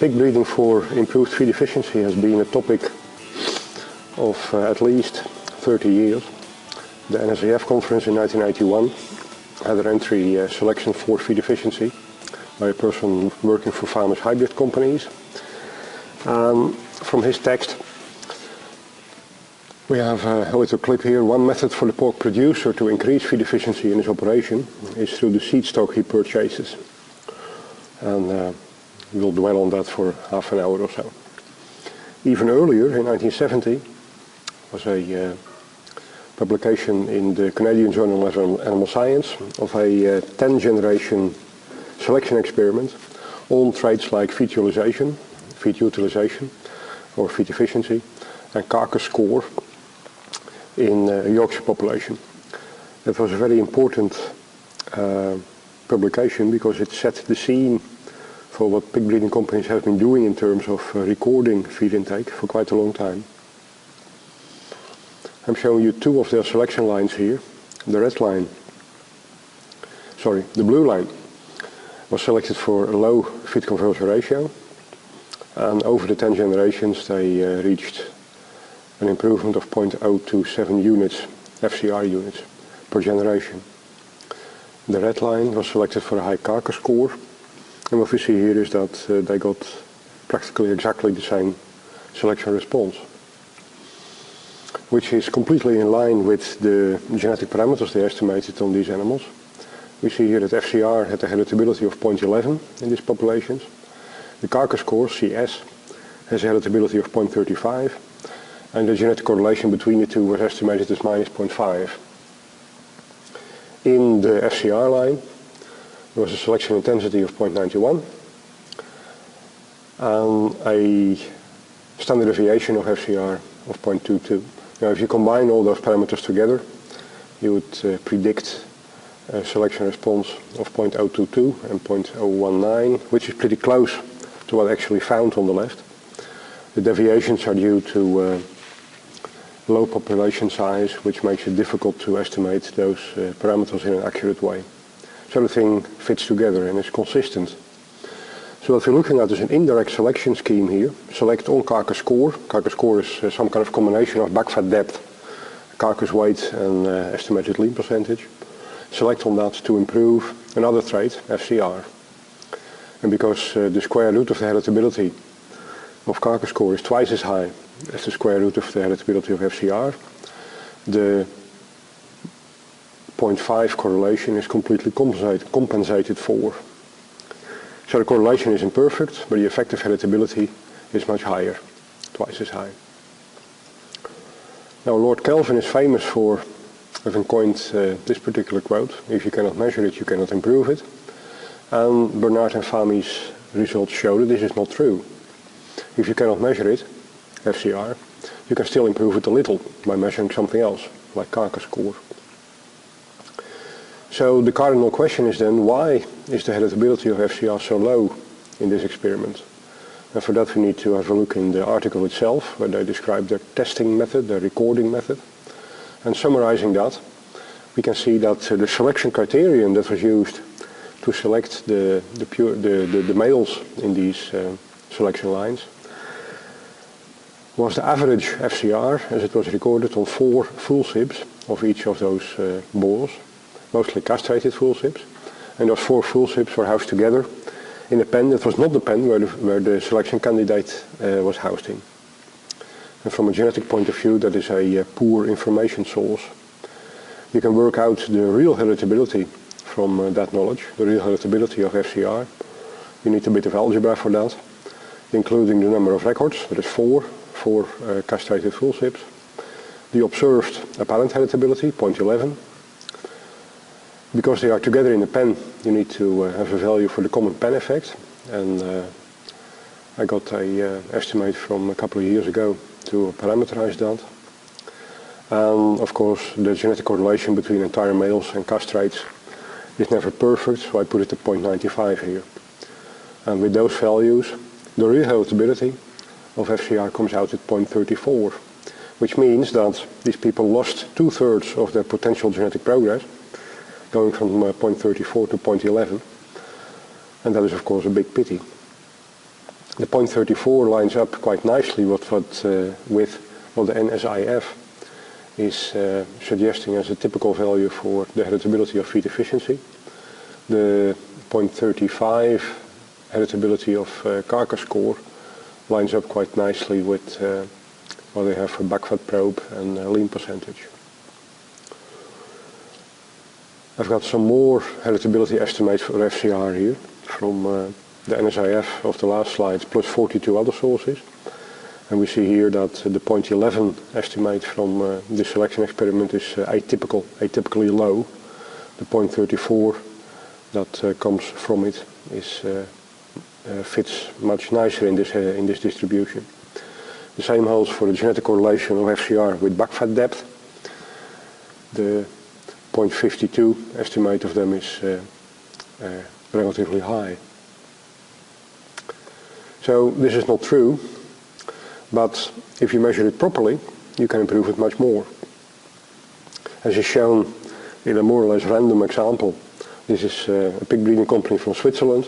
Pig breeding for improved feed efficiency has been a topic of at least 30 years. The NSAF conference in 1991 had an entry selection for feed efficiency by a person working for farmers hybrid companies. From his text we have a little clip here. One method for the pork producer to increase feed efficiency in his operation is through the seed stock he purchases. And we'll dwell on that for half an hour or so. Even earlier, in 1970, was a publication in the Canadian Journal of Animal Science of a 10-generation selection experiment on traits like feed utilization, or feed efficiency, and carcass score in a Yorkshire population. That was a very important publication because it set the scene for what pig breeding companies have been doing in terms of recording feed intake for quite a long time. I'm showing you two of their selection lines here. The blue line was selected for a low feed conversion ratio, and over the 10 generations they reached an improvement of 0.027 units, FCR units, per generation. The red line was selected for a high carcass score, and what we see here is that they got practically exactly the same selection response, which is completely in line with the genetic parameters they estimated on these animals. We see here that FCR had a heritability of 0.11 in these populations. The carcass score, CS, has a heritability of 0.35, and the genetic correlation between the two was estimated as minus 0.5. In the FCR line, there was a selection intensity of 0.91 and a standard deviation of FCR of 0.22. Now, if you combine all those parameters together, you would predict a selection response of 0.022 and 0.019, which is pretty close to what I actually found on the left. The deviations are due to low population size, which makes it difficult to estimate those parameters in an accurate way. So everything fits together and is consistent. So what we're looking at is an indirect selection scheme here. Select on carcass score. Carcass score is some kind of combination of back fat depth, carcass weight, and estimated lean percentage. Select on that to improve another trait, FCR. And because the square root of the heritability of carcass score is twice as high as the square root of the heritability of FCR, the 0.5 correlation is completely compensated for. So the correlation isn't perfect, but the effective heritability is much higher, twice as high. Now, Lord Kelvin is famous for having coined this particular quote: if you cannot measure it, you cannot improve it. And Bernard and Fahmy's results show that this is not true. If you cannot measure it, FCR, you can still improve it a little by measuring something else, like carcass score. So the cardinal question is then, why is the heritability of FCR so low in this experiment? And for that we need to have a look in the article itself, where they describe their testing method, their recording method. And summarizing that, we can see that the selection criterion that was used to select the males in these selection lines was the average FCR as it was recorded on 4 full sibs of each of those boars, mostly castrated full sibs. And those 4 full sibs were housed together in a pen that was not the pen where the selection candidate was housed in. And from a genetic point of view, that is a poor information source. You can work out the real heritability from that knowledge, the real heritability of FCR. You need a bit of algebra for that, including the number of records, that is 4 castrated full sibs. The observed apparent heritability, 0.11. Because they are together in a pen, you need to have a value for the common pen effect. And I got an estimate from a couple of years ago to parameterize that. And of course, the genetic correlation between entire males and castrates is never perfect, so I put it at 0.95 here. And with those values, the real heritability of FCR comes out at 0.34, which means that these people lost 2/3 of their potential genetic progress, going from 0.34 to 0.11, and that is of course a big pity. The 0.34 lines up quite nicely with what the NSIF is suggesting as a typical value for the heritability of feed efficiency. The 0.35 heritability of carcass score lines up quite nicely with what they have for back fat probe and lean percentage. I've got some more heritability estimates for FCR here from the NSIF of the last slides plus 42 other sources. And we see here that the 0.11 estimate from the selection experiment is atypically low. The 0.34 that comes from it fits much nicer in this distribution. The same holds for the genetic correlation of FCR with back fat depth. The 0.52 estimate of them is relatively high. So this is not true, but if you measure it properly, you can improve it much more. As is shown in a more or less random example, this is a pig breeding company from Switzerland,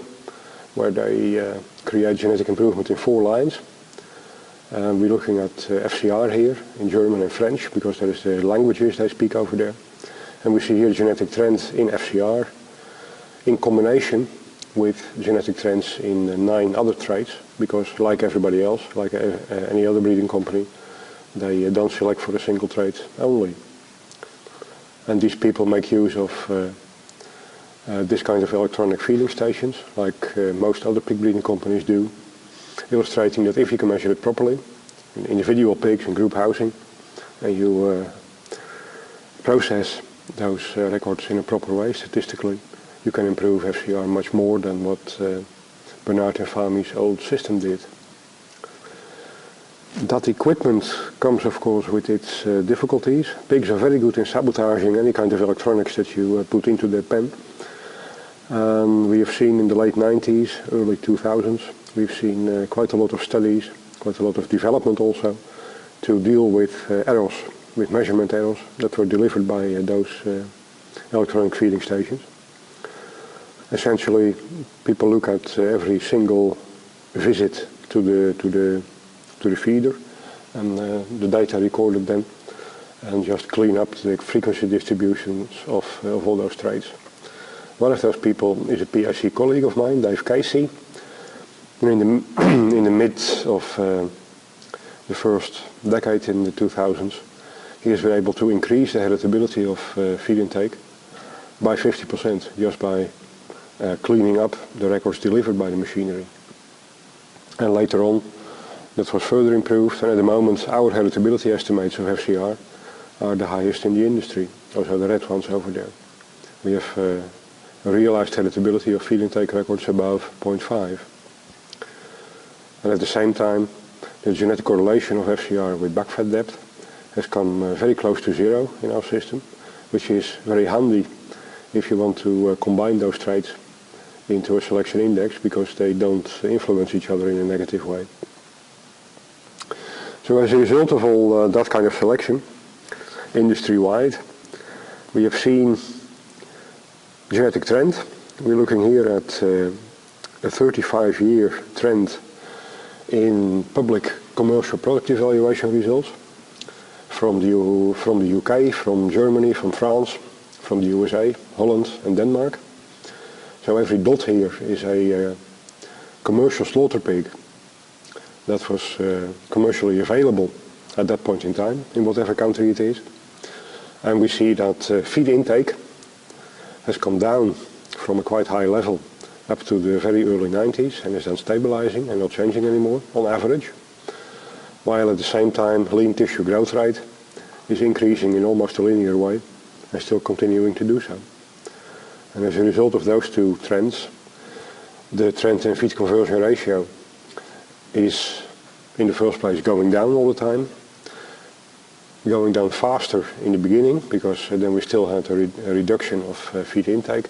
where they create genetic improvement in 4 lines. We're looking at FCR here in German and French, because that is the languages they speak over there. And we see here genetic trends in FCR in combination with genetic trends in 9 other traits, because like everybody else, like any other breeding company, they don't select for a single trait only. And these people make use of this kind of electronic feeding stations, like most other pig breeding companies do, illustrating that if you can measure it properly, in individual pigs and group housing, and you process those records in a proper way statistically, you can improve FCR much more than what Bernard and Fami's old system did. That equipment comes, of course, with its difficulties. Pigs are very good in sabotaging any kind of electronics that you put into their pen. We have seen in the late 90s, early 2000s, we've seen quite a lot of studies, quite a lot of development also, to deal with errors, with measurement errors that were delivered by those electronic feeding stations. Essentially, people look at every single visit to the feeder and the data recorded then, and just clean up the frequency distributions of all those traits. One of those people is a PIC colleague of mine, Dave Casey. In the midst of the first decade in the 2000s, he has been able to increase the heritability of feed intake by 50% just by cleaning up the records delivered by the machinery. And later on, that was further improved, and at the moment our heritability estimates of FCR are the highest in the industry. Those are the red ones over there. We have a realized heritability of feed intake records above 0.5. And at the same time, the genetic correlation of FCR with back fat depth has come very close to 0 in our system, which is very handy if you want to combine those traits into a selection index, because they don't influence each other in a negative way. So as a result of all that kind of selection, industry-wide, we have seen genetic trend. We're looking here at a 35-year trend in public commercial product evaluation results from the UK, from Germany, from France, from the USA, Holland and Denmark. So every dot here is a commercial slaughter pig that was commercially available at that point in time, in whatever country it is. And we see that feed intake has come down from a quite high level up to the very early 90s and is then stabilizing and not changing anymore on average, while at the same time lean tissue growth rate is increasing in almost a linear way and still continuing to do so. And as a result of those two trends, the trend in feed conversion ratio is in the first place going down all the time, going down faster in the beginning because then we still had a reduction of feed intake,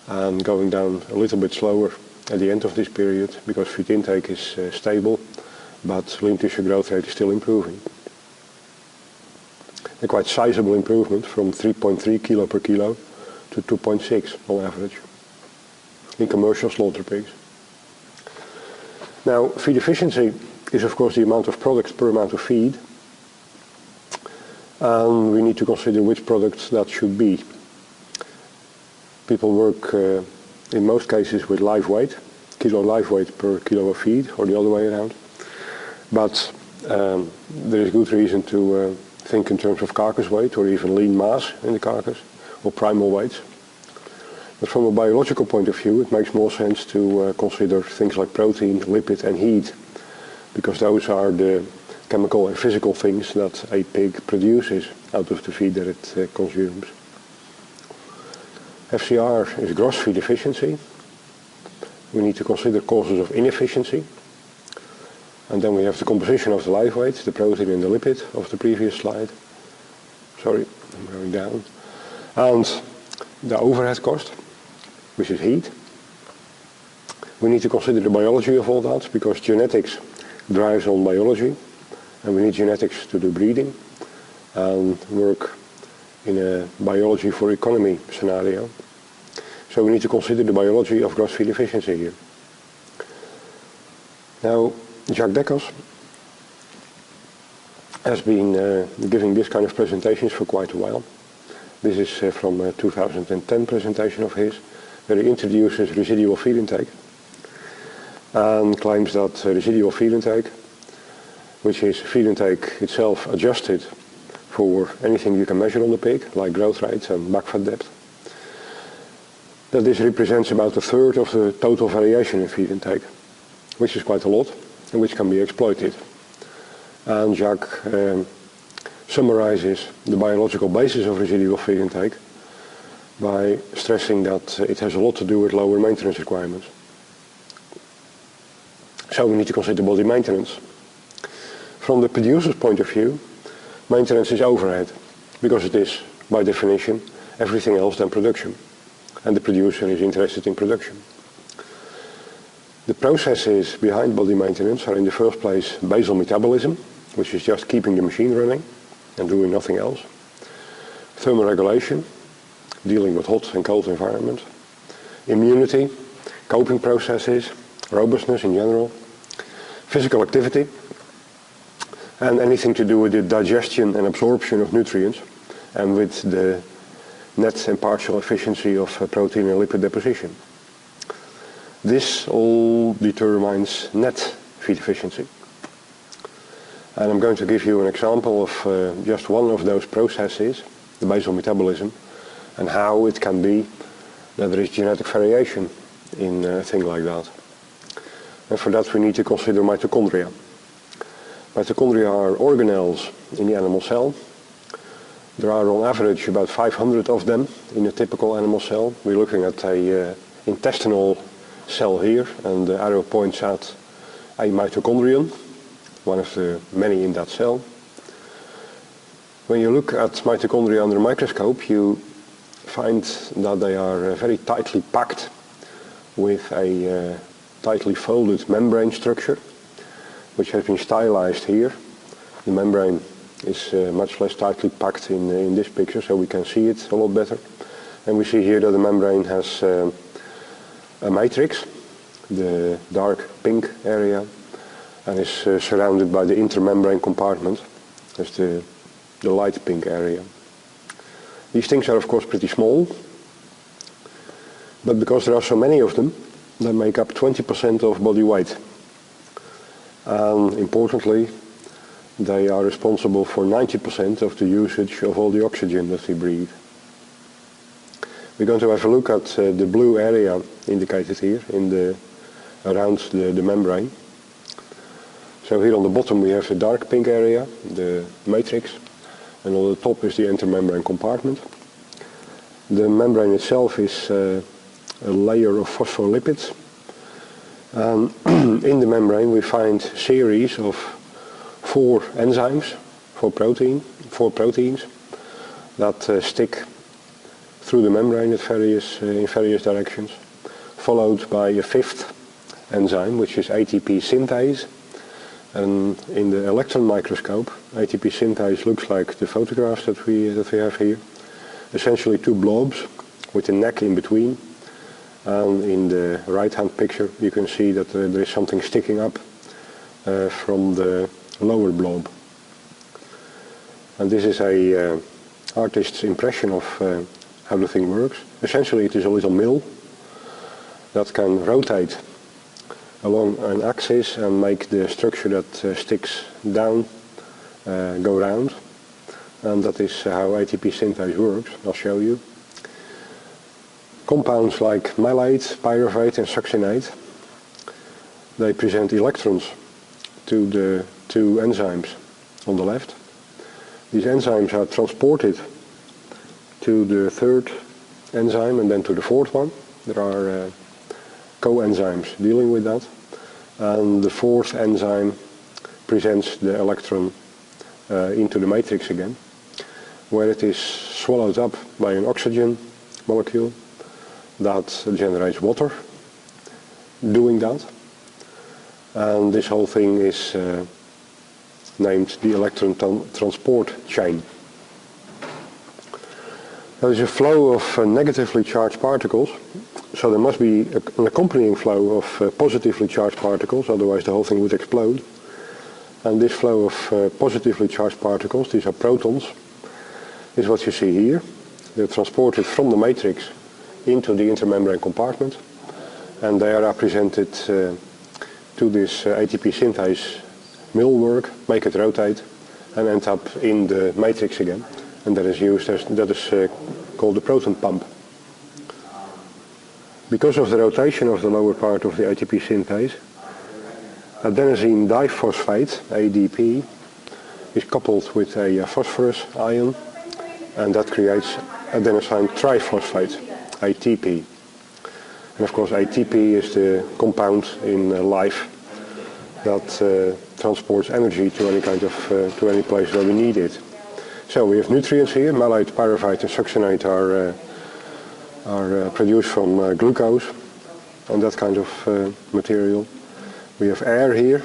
and going down a little bit slower at the end of this period because feed intake is stable, but lean tissue growth rate is still improving. A quite sizable improvement from 3.3 kilo per kilo to 2.6 on average in commercial slaughter pigs. Now, feed efficiency is of course the amount of product per amount of feed, and we need to consider which product that should be. People work in most cases with live weight, kilo live weight per kilo of feed, or the other way around. But there is good reason to think in terms of carcass weight, or even lean mass in the carcass, or primal weights. But from a biological point of view, it makes more sense to consider things like protein, lipid and heat, because those are the chemical and physical things that a pig produces out of the feed that it consumes. FCR is gross feed efficiency. We need to consider causes of inefficiency. And then we have the composition of the live weight, the protein and the lipid of the previous slide. Sorry, I'm going down. And the overhead cost, which is heat. We need to consider the biology of all that, because genetics drives on biology, and we need genetics to do breeding and work in a biology for economy scenario. So we need to consider the biology of gross feed efficiency here. Now, Jacques Dekkers has been giving this kind of presentations for quite a while. This is from a 2010 presentation of his, where he introduces residual feed intake and claims that residual feed intake, which is feed intake itself adjusted for anything you can measure on the pig, like growth rates and back fat depth, that this represents about a third of the total variation in feed intake, which is quite a lot and which can be exploited. And Jacques summarizes the biological basis of residual feed intake by stressing that it has a lot to do with lower maintenance requirements. So we need to consider body maintenance. From the producer's point of view, maintenance is overhead, because it is, by definition, everything else than production. And the producer is interested in production. The processes behind body maintenance are in the first place basal metabolism, which is just keeping the machine running and doing nothing else. Thermoregulation, dealing with hot and cold environment. Immunity, coping processes, robustness in general. Physical activity, and anything to do with the digestion and absorption of nutrients, and with the net and partial efficiency of protein and lipid deposition. This all determines net feed efficiency. And I'm going to give you an example of just one of those processes, the basal metabolism, and how it can be that there is genetic variation in a thing like that. And for that we need to consider mitochondria. Mitochondria are organelles in the animal cell. There are on average about 500 of them in a typical animal cell. We're looking at a intestinal cell here, and the arrow points at a mitochondrion, one of the many in that cell. When you look at mitochondria under a microscope, you find that they are very tightly packed with a tightly folded membrane structure, which has been stylized here. The membrane is much less tightly packed in this picture, so we can see it a lot better. And we see here that the membrane has a matrix, the dark pink area, and is surrounded by the intermembrane compartment, that's the light pink area. These things are of course pretty small, but because there are so many of them, they make up 20% of body weight. And importantly, they are responsible for 90% of the usage of all the oxygen that we breathe. We're going to have a look at the blue area indicated here around the membrane. So here on the bottom we have the dark pink area, the matrix, and on the top is the intermembrane compartment. The membrane itself is a layer of phospholipids. And in the membrane we find series of four enzymes, four proteins that stick through the membrane at in various directions, followed by a fifth enzyme, which is ATP synthase. And in the electron microscope, ATP synthase looks like the photographs that we have here. Essentially two blobs with a neck in between, And in the right-hand picture you can see that there is something sticking up from the lower blob. And this is a artist's impression of how the thing works. Essentially it is a little mill that can rotate along an axis and make the structure that sticks down go round. And that is how ATP synthase works. I'll show you. Compounds like malate, pyruvate and succinate, they present electrons to the two enzymes on the left. These enzymes are transported to the third enzyme and then to the fourth one. There are coenzymes dealing with that. And the fourth enzyme presents the electron into the matrix again, where it is swallowed up by an oxygen molecule that generates water doing that. And this whole thing is named the electron transport chain. There is a flow of negatively charged particles, so there must be an accompanying flow of positively charged particles, otherwise the whole thing would explode. And this flow of positively charged particles, these are protons, is what you see here. They're transported from the matrix into the intermembrane compartment, and they are presented to this ATP synthase mill work, make it rotate, and end up in the matrix again. And that is used as, that is called the proton pump. Because of the rotation of the lower part of the ATP synthase, adenosine diphosphate, ADP, is coupled with a phosphorus ion, and that creates adenosine triphosphate, ATP. And of course ATP is the compound in life that transports energy to any kind of to any place where we need it. So we have nutrients here. Malate, pyruvate and succinate are produced from glucose and that kind of material. We have air here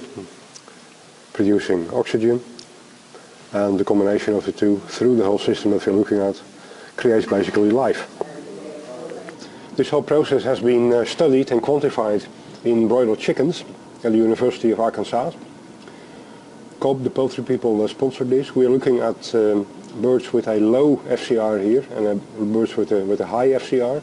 producing oxygen, and the combination of the two through the whole system that we're looking at creates basically life. This whole process has been studied and quantified in broiler chickens at the University of Arkansas. Cobb, the poultry people, sponsored this. We are looking at birds with a low FCR here and birds with a high FCR.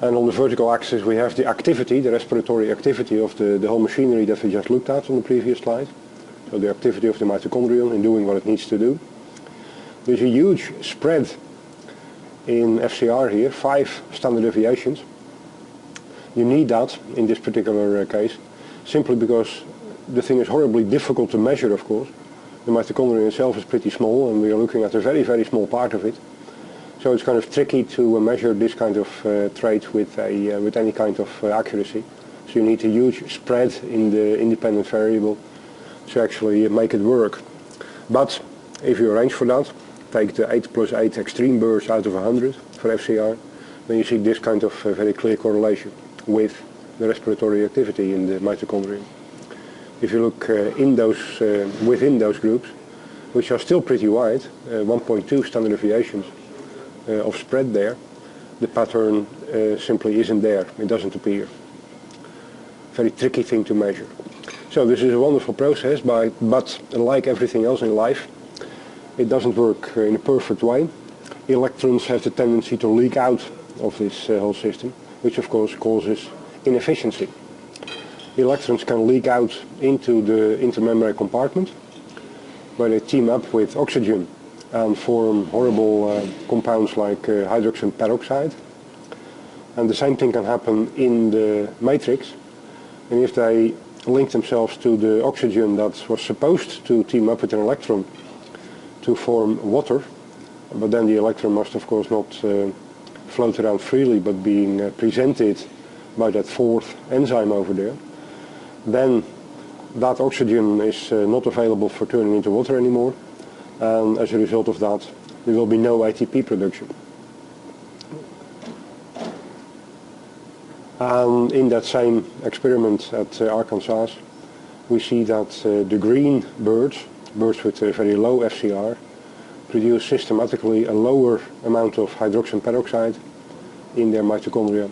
And on the vertical axis we have the activity, the respiratory activity of the whole machinery that we just looked at on the previous slide. So the activity of the mitochondrion in doing what it needs to do. There's a huge spread in FCR here, 5 standard deviations. You need that in this particular case, simply because the thing is horribly difficult to measure, of course. The mitochondrion itself is pretty small, and we are looking at a very, very small part of it. So it's kind of tricky to measure this kind of trait with any kind of accuracy. So you need a huge spread in the independent variable to actually make it work. But if you arrange for that, take the 8 + 8 extreme birds out of 100 for FCR, then you see this kind of very clear correlation with the respiratory activity in the mitochondrion. If you look in those, within those groups, which are still pretty wide, 1.2 standard deviations of spread there, the pattern simply isn't there. It doesn't appear. Very tricky thing to measure. So this is a wonderful process, but like everything else in life, it doesn't work in a perfect way. Electrons have the tendency to leak out of this whole system, which of course causes inefficiency. Electrons can leak out into the intermembrane compartment, where they team up with oxygen and form horrible compounds like hydrogen peroxide. And the same thing can happen in the matrix. And if they link themselves to the oxygen that was supposed to team up with an electron to form water, but then the electron must of course not float around freely, but being presented by that fourth enzyme over there, then that oxygen is not available for turning into water anymore, and as a result of that there will be no ATP production. And in that same experiment at Arkansas, we see that the green birds with a very low FCR, produce systematically a lower amount of hydrogen peroxide in their mitochondria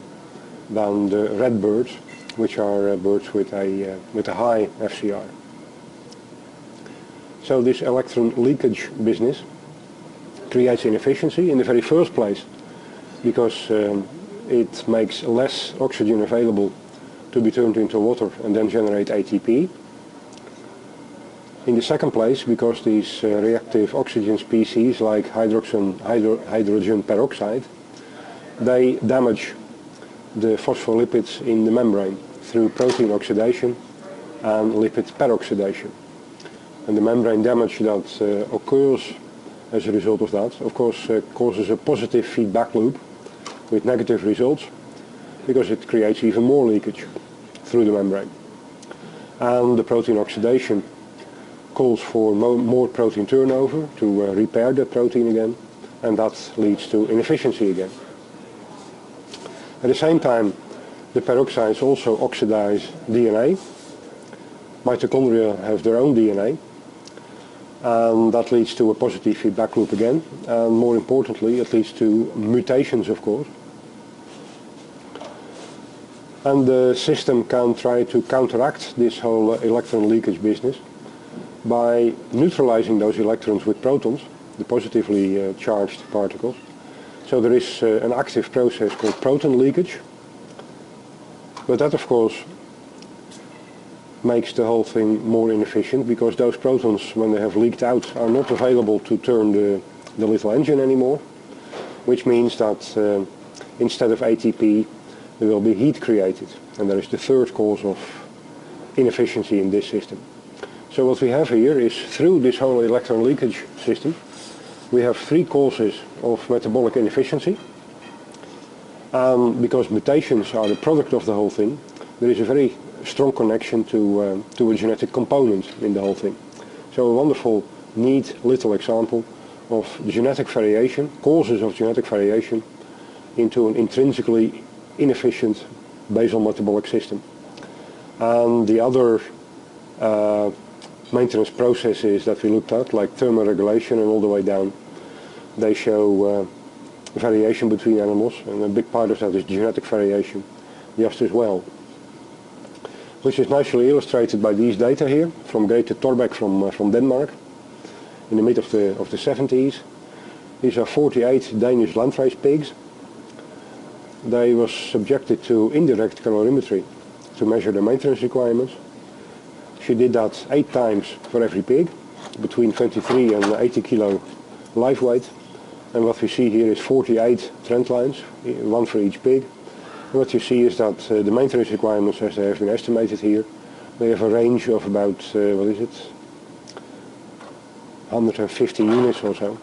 than the red birds, which are birds with a high FCR. So this electron leakage business creates inefficiency in the very first place because it makes less oxygen available to be turned into water and then generate ATP. In the second place, because these reactive oxygen species like hydrogen peroxide, they damage the phospholipids in the membrane through protein oxidation and lipid peroxidation. And the membrane damage that occurs as a result of that, of course, causes a positive feedback loop with negative results because it creates even more leakage through the membrane. And the protein oxidation calls for more protein turnover to repair the protein again, and that leads to inefficiency again. At the same time, the peroxides also oxidize DNA. Mitochondria have their own DNA, and that leads to a positive feedback loop again, and more importantly, it leads to mutations, of course. And the system can try to counteract this whole electron leakage business by neutralizing those electrons with protons, the positively charged particles. So there is an active process called proton leakage, but that of course makes the whole thing more inefficient because those protons, when they have leaked out, are not available to turn the little engine anymore, which means that instead of ATP there will be heat created, and that is the third cause of inefficiency in this system. So what we have here is, through this whole electron leakage system, we have three causes of metabolic inefficiency. Because mutations are the product of the whole thing, there is a very strong connection to a genetic component in the whole thing. So a wonderful, neat little example of genetic variation, causes of genetic variation into an intrinsically inefficient basal metabolic system. And the other maintenance processes that we looked at, like thermoregulation and all the way down, they show variation between animals, and a big part of that is genetic variation just as well, which is nicely illustrated by these data here from Grete Torbeck from Denmark in the mid of the 70s. These are 48 Danish landrace pigs. They were subjected to indirect calorimetry to measure the maintenance requirements. She did that 8 times for every pig, between 23 and 80 kilo live weight. And what we see here is 48 trend lines, one for each pig. And what you see is that the maintenance requirements, as they have been estimated here, they have a range of about, 150 units or so.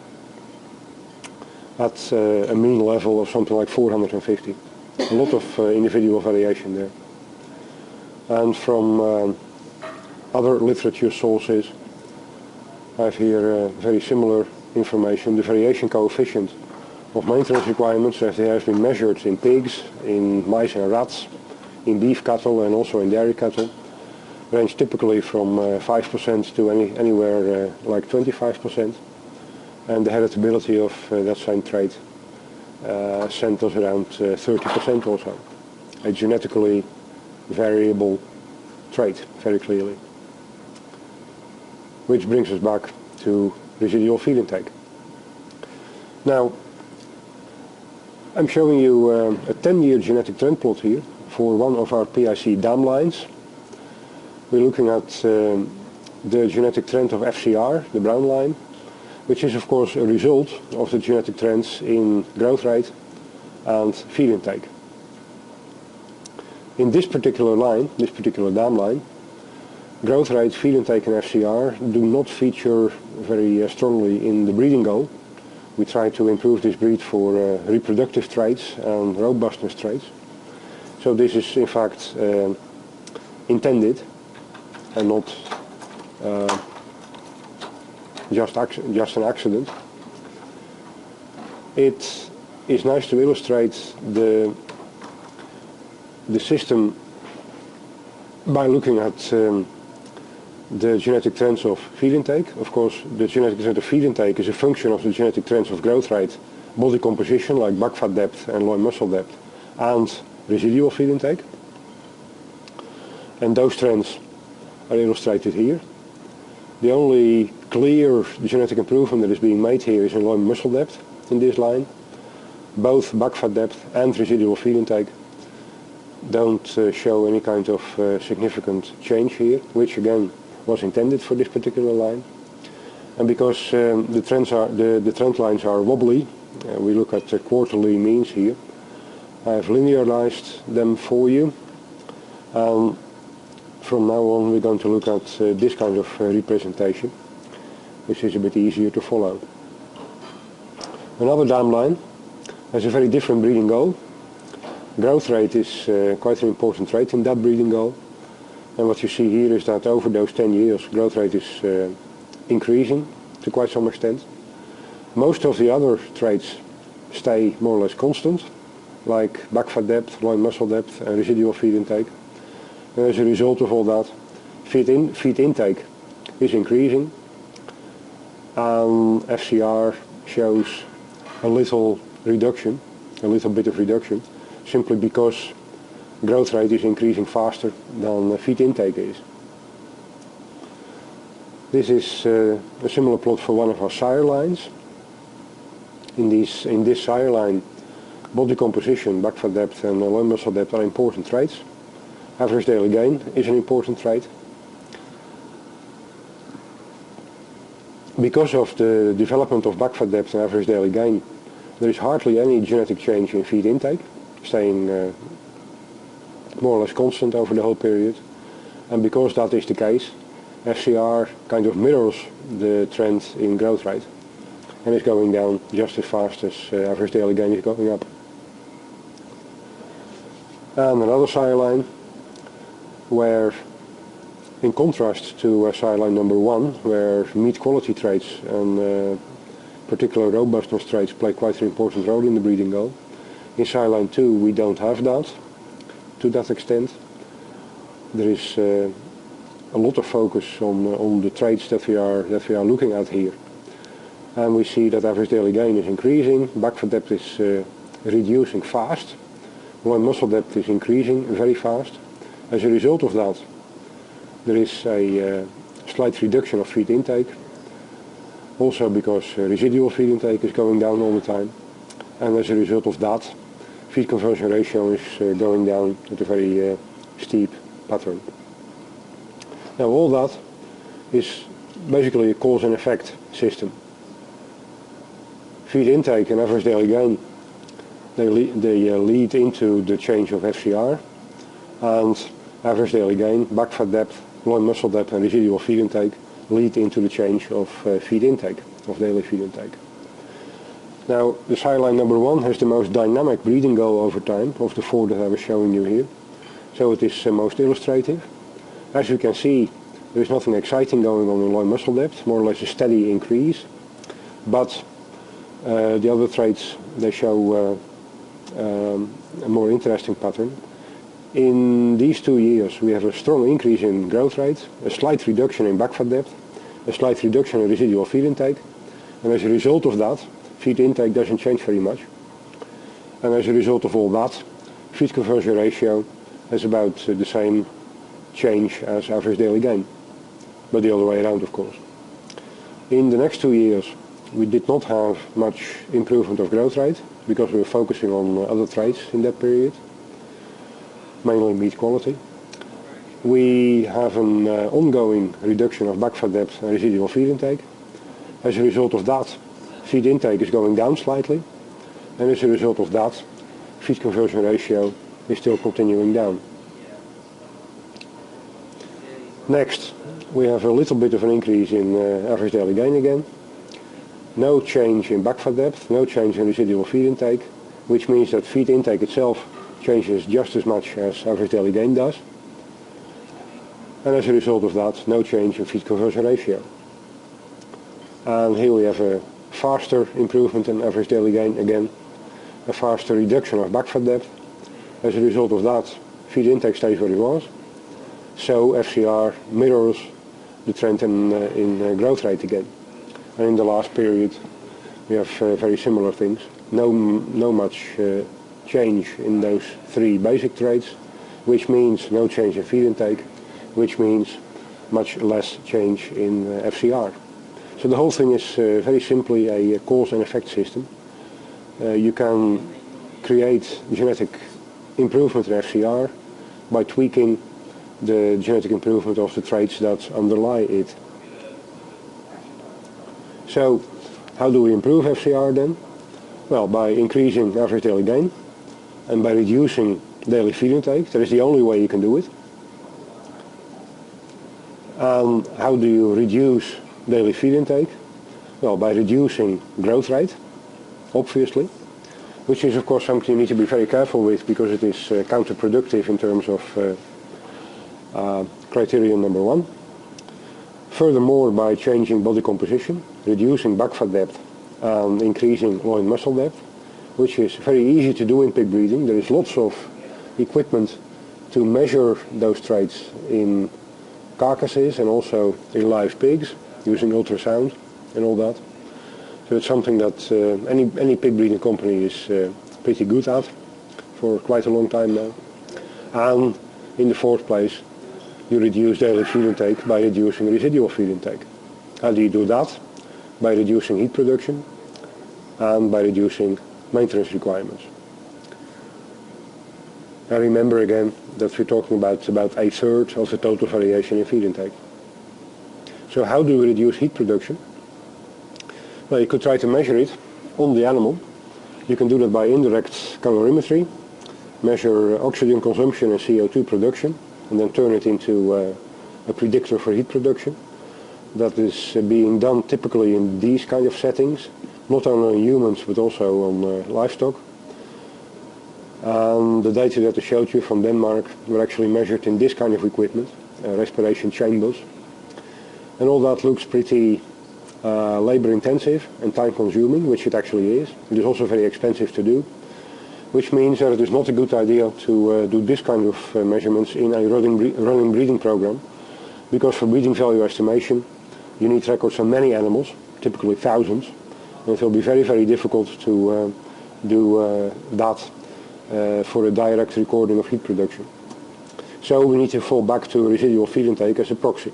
That's a mean level of something like 450. A lot of individual variation there. And from other literature sources, I have here very similar information. The variation coefficient of maintenance requirements, as they have been measured in pigs, in mice and rats, in beef cattle and also in dairy cattle, range typically from 5% to anywhere like 25%. And the heritability of that same trait centers around 30% or so. A genetically variable trait, very clearly. Which brings us back to residual feed intake. Now, I'm showing you a 10-year genetic trend plot here for one of our PIC dam lines. We're looking at the genetic trend of FCR, the brown line, which is of course a result of the genetic trends in growth rate and feed intake. In this particular line, this particular dam line, growth rate, feed intake and FCR do not feature very strongly in the breeding goal. We try to improve this breed for reproductive traits and robustness traits. So this is in fact intended and not just an accident. It is nice to illustrate the system by looking at the genetic trends of feed intake. Of course, the genetic trend of feed intake is a function of the genetic trends of growth rate, body composition like back fat depth and loin muscle depth, and residual feed intake. And those trends are illustrated here. The only clear genetic improvement that is being made here is in loin muscle depth in this line. Both back fat depth and residual feed intake don't show any kind of significant change here, which again was intended for this particular line. And because the trend lines are wobbly, we look at the quarterly means here. I have linearized them for you. From now on we're going to look at this kind of representation, which is a bit easier to follow. Another dam line has a very different breeding goal. Growth rate is quite an important trait in that breeding goal. And what you see here is that over those 10 years growth rate is increasing to quite some extent. Most of the other traits stay more or less constant, like back fat depth, loin muscle depth and residual feed intake. And as a result of all that, feed intake is increasing, and FCR shows a little reduction, a little bit of reduction, simply because growth rate is increasing faster than feed intake is. This is a similar plot for one of our sire lines. In this sire line, body composition, back fat depth and loin muscle depth are important traits. Average daily gain is an important trait. Because of the development of back fat depth and average daily gain, there is hardly any genetic change in feed intake, staying more or less constant over the whole period. And because that is the case, FCR kind of mirrors the trend in growth rate and is going down just as fast as average daily gain is going up. And another sire line, where in contrast to sire line number 1, where meat quality traits and particular robustness traits play quite an important role in the breeding goal, in sire line 2 we don't have that to that extent. There is a lot of focus on the traits that we are looking at here, and we see that average daily gain is increasing, back fat depth is reducing fast, loin muscle depth is increasing very fast. As a result of that, there is a slight reduction of feed intake, also because residual feed intake is going down all the time, and as a result of that, feed conversion ratio is going down at a very steep pattern. Now all that is basically a cause and effect system. Feed intake and average daily gain, they lead into the change of FCR, and average daily gain, back fat depth, loin muscle depth and residual feed intake lead into the change of feed intake, of daily feed intake. Now the sire line number 1 has the most dynamic breeding goal over time of the 4 that I was showing you here, so it is most illustrative. As you can see, there is nothing exciting going on in loin muscle depth, more or less a steady increase, but the other traits, they show a more interesting pattern. In these 2 years we have a strong increase in growth rate, a slight reduction in back fat depth, a slight reduction in residual feed intake, and as a result of that, feed intake doesn't change very much. And as a result of all that, feed conversion ratio has about the same change as average daily gain, but the other way around of course. In the next 2 years we did not have much improvement of growth rate because we were focusing on other traits in that period, mainly meat quality. We have an ongoing reduction of back fat depth and residual feed intake. As a result of that, feed intake is going down slightly, and as a result of that, feed conversion ratio is still continuing down. Next, we have a little bit of an increase in average daily gain again. No change in back fat depth, no change in residual feed intake, which means that feed intake itself changes just as much as average daily gain does. And as a result of that, no change in feed conversion ratio. And here we have a faster improvement in average daily gain again, a faster reduction of back fat depth. As a result of that, feed intake stays where it was. So FCR mirrors the trend in growth rate again. And in the last period we have very similar things. No much change in those 3 basic traits, which means no change in feed intake, which means much less change in FCR. So the whole thing is very simply a cause and effect system. You can create genetic improvement in FCR by tweaking the genetic improvement of the traits that underlie it. So how do we improve FCR then? Well, by increasing average daily gain and by reducing daily feed intake. That is the only way you can do it. And how do you reduce daily feed intake? Well, by reducing growth rate, obviously, which is of course something you need to be very careful with because it is counterproductive in terms of criterion number 1. Furthermore, by changing body composition, reducing back fat depth and increasing loin muscle depth, which is very easy to do in pig breeding. There is lots of equipment to measure those traits in carcasses and also in live pigs using ultrasound and all that. So it's something that any pig breeding company is pretty good at for quite a long time now. And in the 4th place, you reduce daily feed intake by reducing residual feed intake. How do you do that? By reducing heat production and by reducing maintenance requirements. Now remember again that we're talking about 1/3 of the total variation in feed intake. So how do we reduce heat production? Well, you could try to measure it on the animal. You can do that by indirect calorimetry, measure oxygen consumption and CO2 production, and then turn it into a predictor for heat production. That is being done typically in these kind of settings, not only on humans but also on livestock. And the data that I showed you from Denmark were actually measured in this kind of equipment, respiration chambers. And all that looks pretty labor intensive and time consuming, which it actually is. It is also very expensive to do, which means that it is not a good idea to do this kind of measurements in a running breeding program, because for breeding value estimation you need records on many animals, typically thousands, and it will be very, very difficult to do that for a direct recording of heat production. So we need to fall back to residual feed intake as a proxy.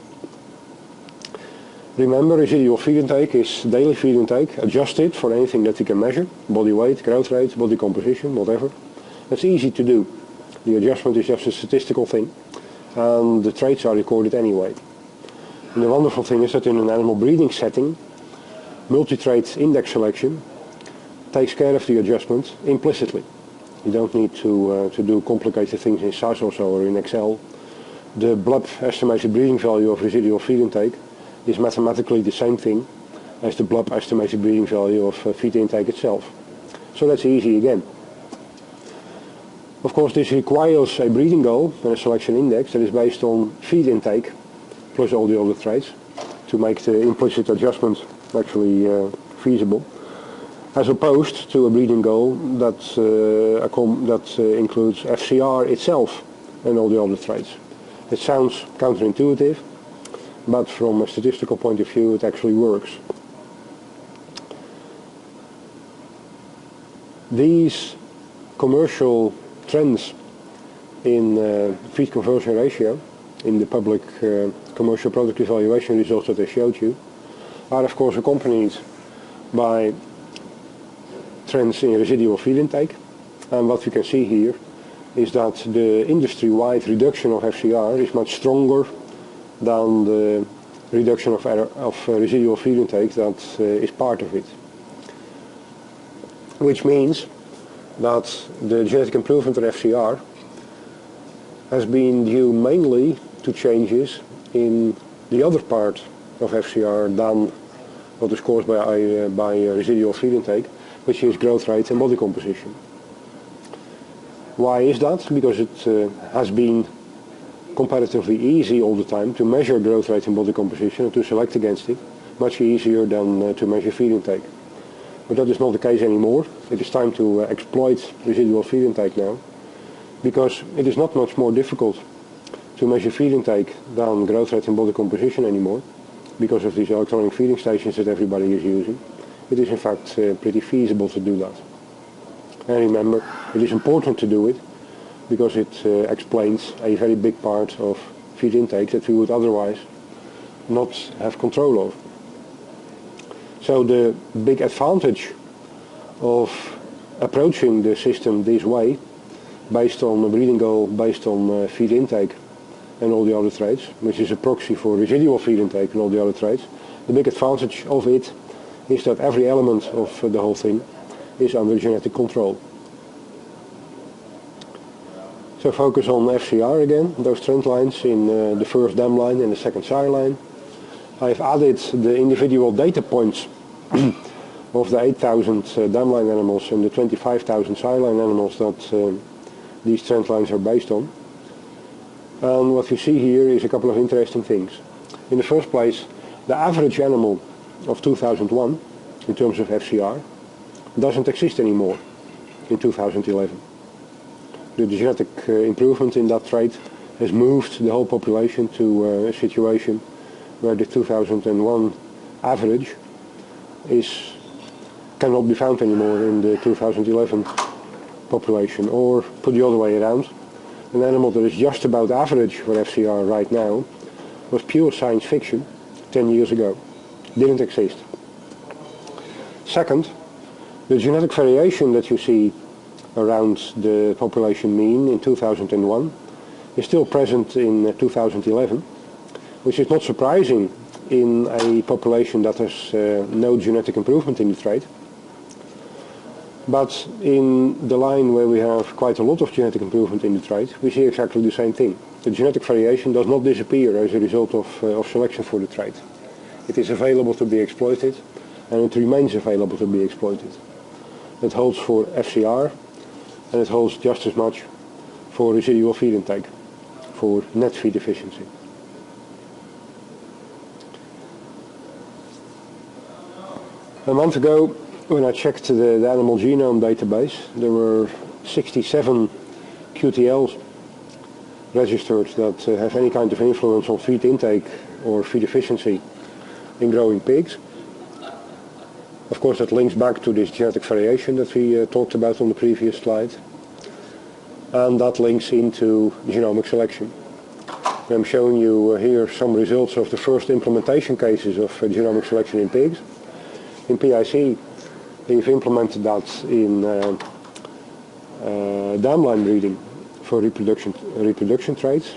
Remember, residual feed intake is daily feed intake adjusted for anything that we can measure, body weight, growth rate, body composition, whatever. That's easy to do. The adjustment is just a statistical thing, and the traits are recorded anyway. And the wonderful thing is that in an animal breeding setting, multi-trait index selection takes care of the adjustment implicitly. You don't need to do complicated things in SAS or so or in Excel. The BLUB estimated breeding value of residual feed intake is mathematically the same thing as the BLUB estimated breeding value of feed intake itself. So that's easy again. Of course, this requires a breeding goal and a selection index that is based on feed intake plus all the other traits to make the implicit adjustment actually feasible, as opposed to a breeding goal that includes FCR itself and all the other traits. It sounds counterintuitive, but from a statistical point of view it actually works. These commercial trends in feed conversion ratio in the public commercial product evaluation results that I showed you are of course accompanied by trends in residual feed intake, and what we can see here is that the industry-wide reduction of FCR is much stronger than the reduction of residual feed intake that is part of it. Which means that the genetic improvement of FCR has been due mainly to changes in the other part of FCR than what is caused by residual feed intake, which is growth rate and body composition. Why is that? Because it has been comparatively easy all the time to measure growth rate and body composition and to select against it, much easier than to measure feed intake. But that is not the case anymore. It is time to exploit residual feed intake now, because it is not much more difficult to measure feed intake than growth rate and body composition anymore, because of these electronic feeding stations that everybody is using. It is in fact pretty feasible to do that. And remember, It is important to do it because it explains a very big part of feed intake that we would otherwise not have control of. So the big advantage of approaching the system this way, based on a breeding goal, based on feed intake and all the other traits, which is a proxy for residual feed intake and all the other traits, the big advantage of it is that every element of the whole thing is under genetic control. So focus on FCR again, those trend lines in the first dam line and the second sire line. I've added the individual data points of the 8,000 dam line animals and the 25,000 sire line animals that these trend lines are based on. And what you see here is a couple of interesting things. In the first place, the average animal of 2001 in terms of FCR doesn't exist anymore in 2011. The genetic improvement in that trait has moved the whole population to a situation where the 2001 average cannot be found anymore in the 2011 population. Or put the other way around, an animal that is just about average for FCR right now was pure science fiction 10 years ago. Didn't exist. Second, the genetic variation that you see around the population mean in 2001 is still present in 2011, which is not surprising in a population that has no genetic improvement in the trait. But in the line where we have quite a lot of genetic improvement in the trait, we see exactly the same thing. The genetic variation does not disappear as a result of selection for the trait. It is available to be exploited, and it remains available to be exploited. That holds for FCR, and it holds just as much for residual feed intake, for net feed efficiency. A month ago, when I checked the animal genome database, there were 67 QTLs registered that have any kind of influence on feed intake or feed efficiency in growing pigs. Of course, that links back to this genetic variation that we talked about on the previous slide. And that links into genomic selection. I'm showing you here some results of the first implementation cases of genomic selection in pigs. In PIC, we've implemented that in dam line breeding for reproduction traits.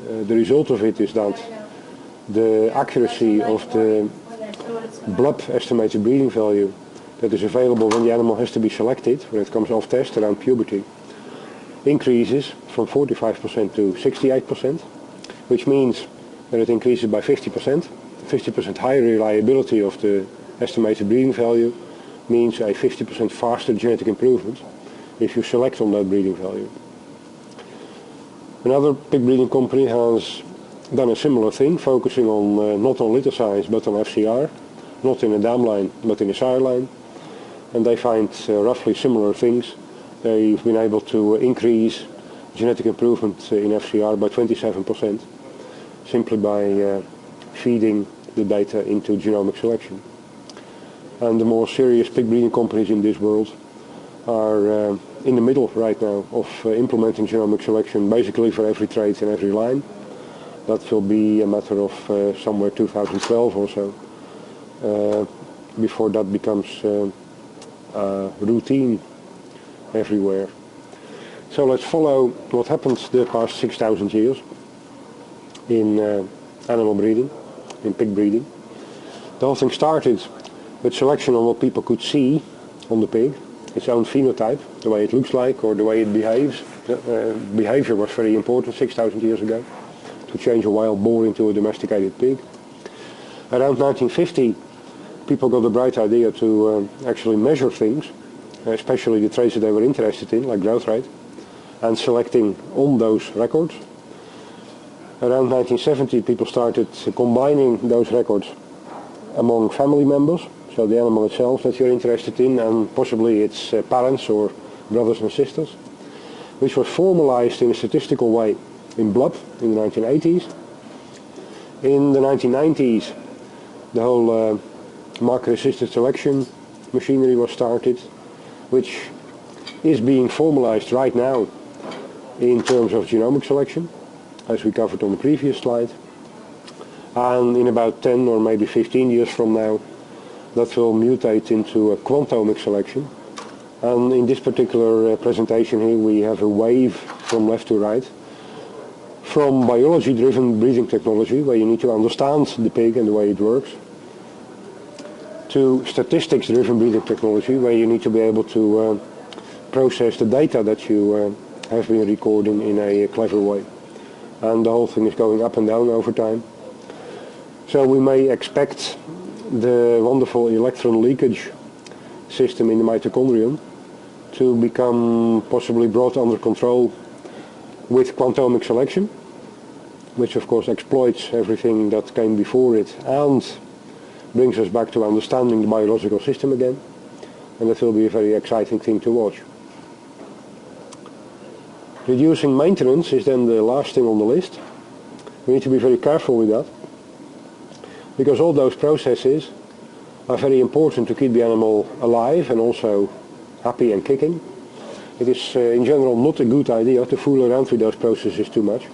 The result of it is that the accuracy of the BLUB estimated breeding value that is available when the animal has to be selected, when it comes off test around puberty, increases from 45% to 68%, which means that it increases by 50%. 50% higher reliability of the estimated breeding value means a 50% faster genetic improvement if you select on that breeding value. Another pig breeding company has done a similar thing, focusing on not on litter size but on FCR, not in a dam line but in a sire line, and they find roughly similar things. They've been able to increase genetic improvement in FCR by 27% simply by feeding the data into genomic selection. And the more serious pig breeding companies in this world are in the middle right now of implementing genomic selection basically for every trait and every line. That will be a matter of somewhere 2012 or so before that becomes routine everywhere. So let's follow what happened the past 6,000 years in animal breeding, in pig breeding. The whole thing started with selection on what people could see on the pig, its own phenotype, the way it looks like or the way it behaves. Behavior was very important 6,000 years ago, to change a wild boar into a domesticated pig. Around 1950, people got the bright idea to actually measure things, especially the traits that they were interested in, like growth rate, and selecting on those records. Around 1970, people started combining those records among family members, so the animal itself that you're interested in, and possibly its parents or brothers and sisters, which was formalized in a statistical way in BLUB in the 1980s. In the 1990s, the whole marker-assisted selection machinery was started, which is being formalized right now in terms of genomic selection, as we covered on the previous slide. And in about 10 or maybe 15 years from now, that will mutate into a quantomic selection. And in this particular presentation here, we have a wave from left to right, from biology-driven breeding technology, where you need to understand the pig and the way it works, to statistics-driven breeding technology, where you need to be able to process the data that you have been recording in a clever way. And the whole thing is going up and down over time. So we may expect the wonderful electron leakage system in the mitochondrion to become possibly brought under control with quantomic selection, which of course exploits everything that came before it and brings us back to understanding the biological system again. And that will be a very exciting thing to watch. Reducing maintenance is then the last thing on the list. We need to be very careful with that, because all those processes are very important to keep the animal alive and also happy and kicking. It is in general not a good idea to fool around with those processes too much.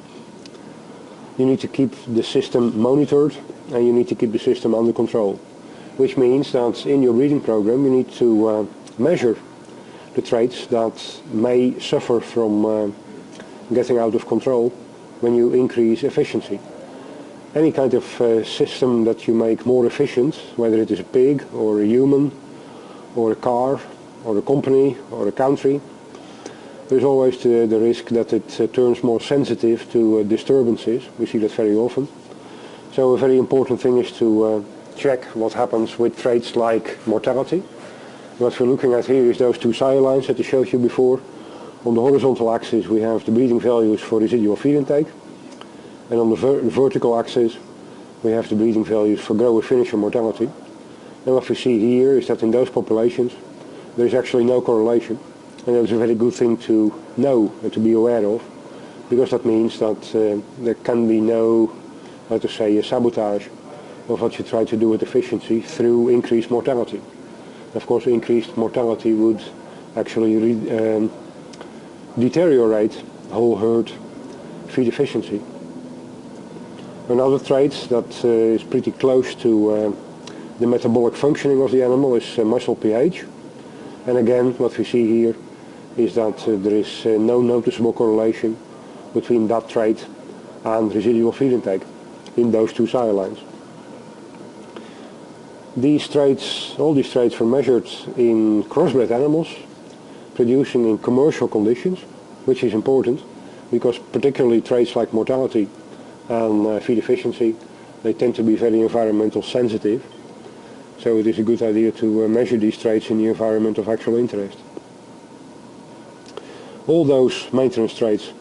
You need to keep the system monitored and you need to keep the system under control, which means that in your breeding program you need to measure the traits that may suffer from getting out of control when you increase efficiency. Any kind of system that you make more efficient, whether it is a pig or a human or a car or a company or a country, there's always the risk that it turns more sensitive to disturbances. We see that very often. So a very important thing is to check what happens with traits like mortality. What we're looking at here is those two lines that I showed you before. On the horizontal axis we have the breeding values for residual feed intake, and on the vertical axis we have the breeding values for grower-finisher mortality. And what we see here is that in those populations there is actually no correlation, and that is a very good thing to know and to be aware of, because that means that there can be no, how to say, a sabotage of what you try to do with efficiency through increased mortality. Of course, increased mortality would actually deteriorate whole herd feed efficiency. Another trait that is pretty close to the metabolic functioning of the animal is muscle pH. And again, what we see here is that there is no noticeable correlation between that trait and residual feed intake in those two lines. These traits, all these traits were measured in crossbred animals producing in commercial conditions, which is important because particularly traits like mortality and feed efficiency, they tend to be very environmental sensitive. So it is a good idea to measure these traits in the environment of actual interest. All those maintenance traits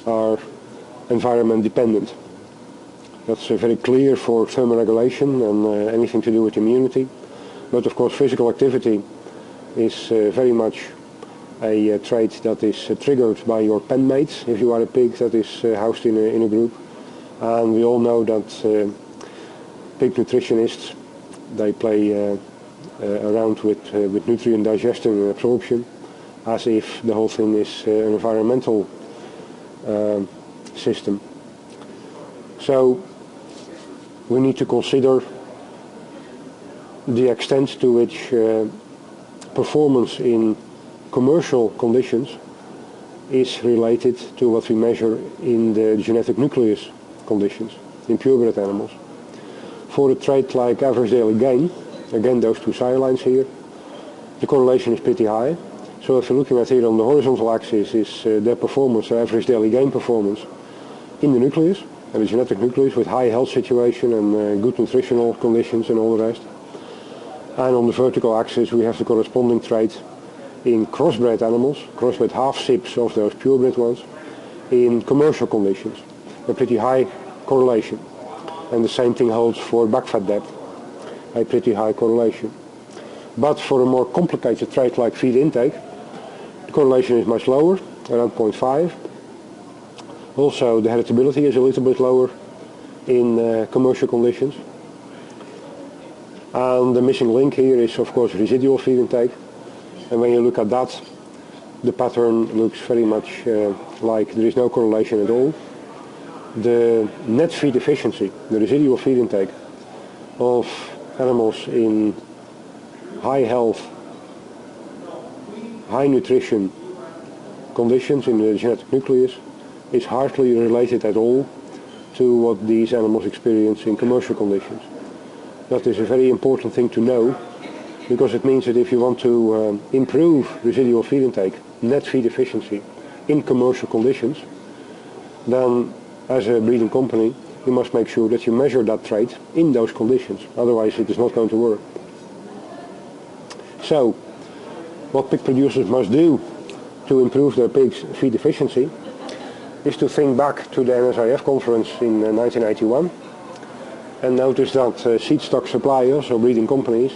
are environment dependent. That's very clear for thermoregulation and anything to do with immunity. But of course physical activity is very much a trait that is triggered by your pen mates if you are a pig that is housed in a group. And we all know that pig nutritionists, they play around with nutrient digestion and absorption as if the whole thing is an environmental system. So we need to consider the extent to which performance in commercial conditions is related to what we measure in the genetic nucleus conditions in purebred animals. For a trait like average daily gain, again those two lines here, the correlation is pretty high. So if you're looking at here on the horizontal axis is their performance, or average daily gain performance in the nucleus, and the genetic nucleus with high health situation and good nutritional conditions and all the rest. And on the vertical axis we have the corresponding trait in crossbred animals, crossbred half-sips of those purebred ones, in commercial conditions, a pretty high correlation. And the same thing holds for back fat depth, a pretty high correlation. But for a more complicated trait like feed intake, the correlation is much lower, around 0.5. Also the heritability is a little bit lower in commercial conditions. And the missing link here is of course residual feed intake. And when you look at that, the pattern looks very much like there is no correlation at all. The net feed efficiency, the residual feed intake of animals in high health, high nutrition conditions in the genetic nucleus is hardly related at all to what these animals experience in commercial conditions. That is a very important thing to know, because it means that if you want to improve residual feed intake, net feed efficiency in commercial conditions, then as a breeding company you must make sure that you measure that trait in those conditions, otherwise it is not going to work. So what pig producers must do to improve their pigs' feed efficiency is to think back to the NSIF conference in 1981 and notice that seed stock suppliers or breeding companies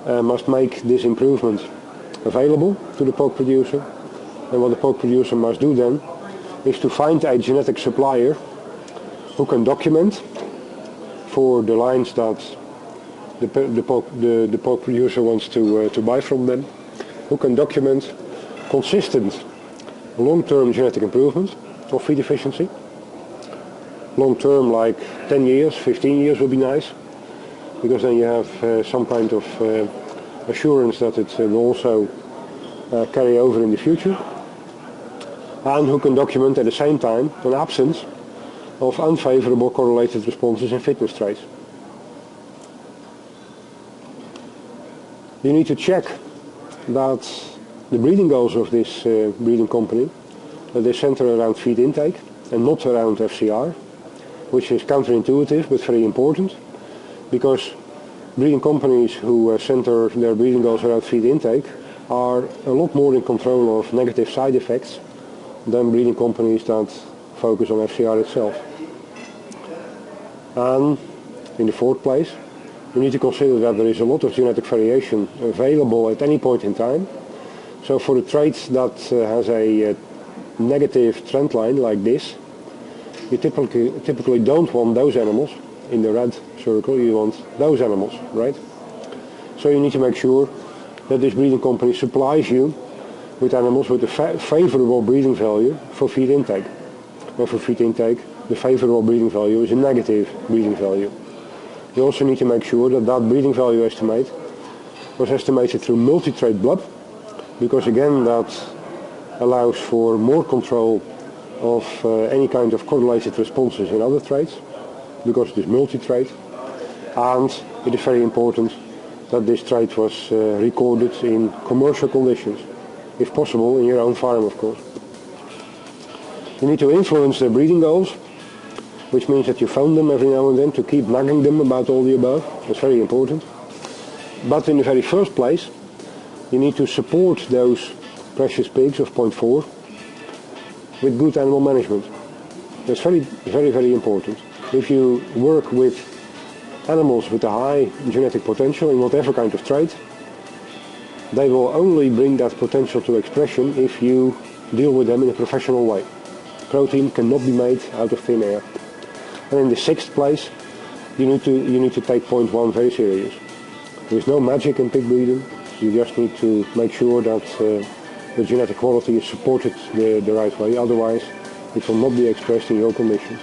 must make this improvement available to the pork producer. And what the pork producer must do then is to find a genetic supplier who can document for the lines that the pork producer wants to buy from them, who can document consistent long-term genetic improvement of feed efficiency. Long-term, like 10 years, 15 years would be nice, because then you have some kind of assurance that it will also carry over in the future, and who can document at the same time an absence of unfavorable correlated responses in fitness traits. You need to check that the breeding goals of this breeding company, that they center around feed intake and not around FCR, which is counterintuitive but very important, because breeding companies who center their breeding goals around feed intake are a lot more in control of negative side effects than breeding companies that focus on FCR itself. And in the fourth place, you need to consider that there is a lot of genetic variation available at any point in time. So for the traits that has a negative trend line like this, you typically don't want those animals in the red circle, you want those animals, right? So you need to make sure that this breeding company supplies you with animals with a favorable breeding value for feed intake. And for feed intake, the favorable breeding value is a negative breeding value. You also need to make sure that that breeding value estimate was estimated through multi-trait blood, because again that allows for more control of any kind of correlated responses in other traits, because it is multi-trait, and it is very important that this trait was recorded in commercial conditions, if possible in your own farm, of course. You need to influence their breeding goals, which means that you phone them every now and then to keep nagging them about all the above. That's very important. But in the very first place, you need to support those precious pigs of 0.4 with good animal management. That's very, very, very important. If you work with animals with a high genetic potential in whatever kind of trait, they will only bring that potential to expression if you deal with them in a professional way. Protein cannot be made out of thin air. And in the sixth place, you need to take 0.1 very serious. There is no magic in pig breeding. You just need to make sure that the genetic quality is supported the right way. Otherwise, it will not be expressed in your conditions.